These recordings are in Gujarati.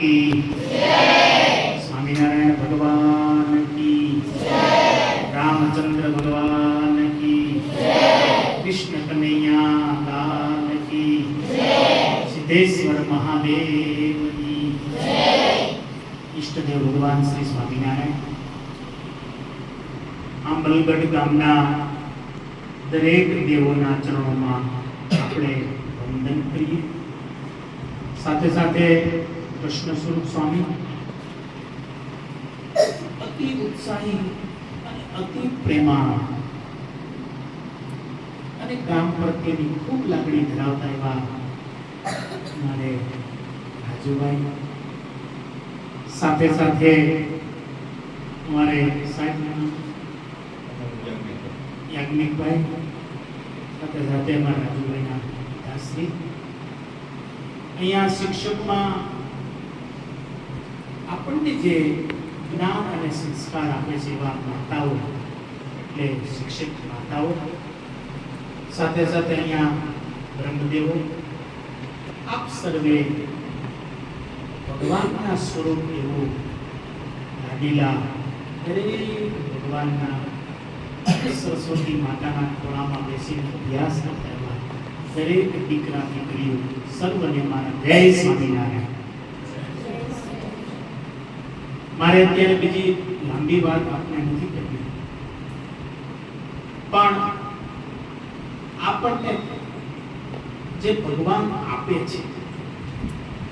की जय, स्वामीनारायण भगवान की जय, रामचंद्र भगवान की जय, कृष्ण कन्हैया लाल की जय, सिद्धेश्वर महादेव की जय। इष्टदेव भगवान श्री स्वामीनारायण आंबलगढ़ गामना दरेक देवोना चरणों આપણે વંદન કરીએ। સાથે સાથે કૃષ્ણ સ્વરૂપ સ્વામી અતિ ઉત્સાહી અને અતિ પ્રેમાળ અને ગામ પ્રત્યેની ખૂબ લાગણી ધરાવતા એવા મારે રાજુભાઈ, સાથે સાથે મારે સાહેબ યાજ્ઞિકભાઈ, સાથે સાથે મારા રાજુભાઈના પિતાશ્રી, અહીંયા શિક્ષકમાં આપણને જે જ્ઞાન અને સંસ્કાર આપે છે એવા માતાઓ એટલે શિક્ષક માતાઓ, સાથે સાથે અહીંયા બ્રહ્મદેવો, આપ સર્વે ભગવાનના સ્વરૂપ એવું લાડીલા દરેક ભગવાનના સરસ્વતી માતાના ખોળામાં બેસીને અભ્યાસ કરતા એવા દરેક દીકરા દીકરીઓ સર્વને મારા જય સ્વામિનારાયણ। મારે અત્યારે બીજી લાંબી વાત આપને નથી કરવી, પણ આપણને જે ભગવાન આપે છે,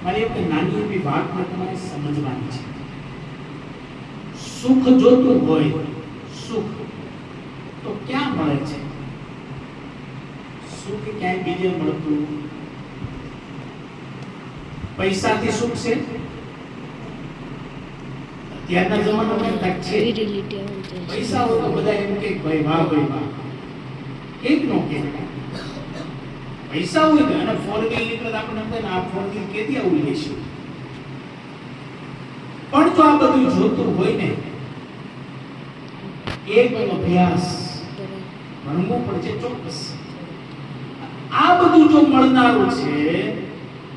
મારી એક નાની એવી વાત તમારે સમજવાની છે। સુખ જોતું હોય, સુખ તો ક્યાં મળે છે? સુખ ક્યાંય બીજે મળતું? પૈસાથી સુખ છે? અત્યારના જમાનામાં તક છે, પૈસા હોય તો બધા એમ કે ભાઈ વાહ ભાઈ વાહ, એક નો કે પૈસા હોય અને ફોર વ્હીલ નીકળે આપણે એમ આ ફોર વ્હીલ કેથી આવું લેશું? પણ જો આ બધું જોતું હોય ને, એક અભ્યાસ ભણવું પડશે ચોક્કસ। આ બધું જો મળનારું છે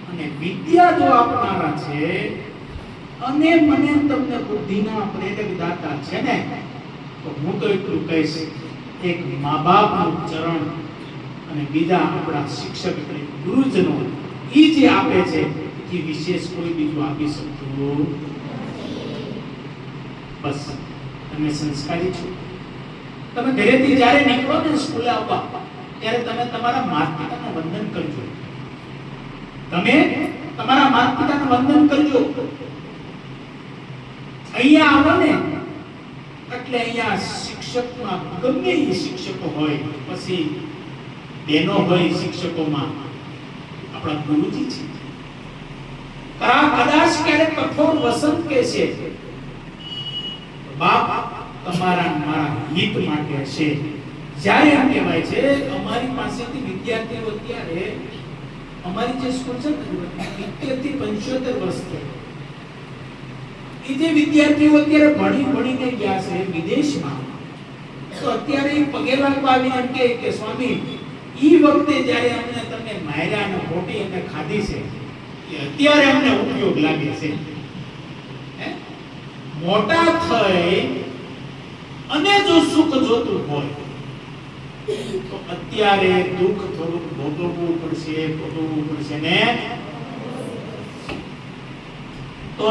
અને વિદ્યા જો આપનારા છે અને મને તમને બુદ્ધિના પ્રેરક દાતા છે ને, તો હું તો એટલું કહીશ, એક મા બાપનું ચરણ અને બીજા આપણા શિક્ષક એટલે ગુરુજનો ઈ જે આપે છે એ વિશેષ કોઈ બીજું આપી શકતું બસ। તમે સંસ્કારી છો, તમે ઘરેથી જ્યારે નીકળો ને સ્કૂલે આવવા ત્યારે તમે તમારા માતા-પિતાને વંદન કરજો, તમે તમારા માતા-પિતાને વંદન કરજો। અહીંયા આવો ને એટલે અહીંયા શિક્ષકમાં ગમે એ શિક્ષકો હોય, પછી બહેનો હોય શિક્ષકોમાં, આપણા ગુરુજી છે। કદાચ ક્યારેક કઠોર વસંત કે છે, બાપ તમારા મારા હિત માટે હશે। જ્યારે એમ કહેવાય છે અમારી પાસેથી વિદ્યાર્થીઓ અત્યારે અમારી જે સ્કૂલ છે 70 થી 75 વર્ષ થઈ, એ જે વિદ્યાર્થીઓ અત્યારે ભણીને ગયા છે વિદેશમાં, તો અત્યારે પગે લાગવા આવીને એમ કે સ્વામી ઈ વખતે જ્યારે અમને તમને માર્યા અને ખોટી અને ખાધી છે એ અત્યારે અમને ઉપયોગ લાગે છે। મોટા થઈ અને જો સુખ જોતું હોય તો અત્યારે દુઃખ થોડુંક ભોગવવું પડશે ને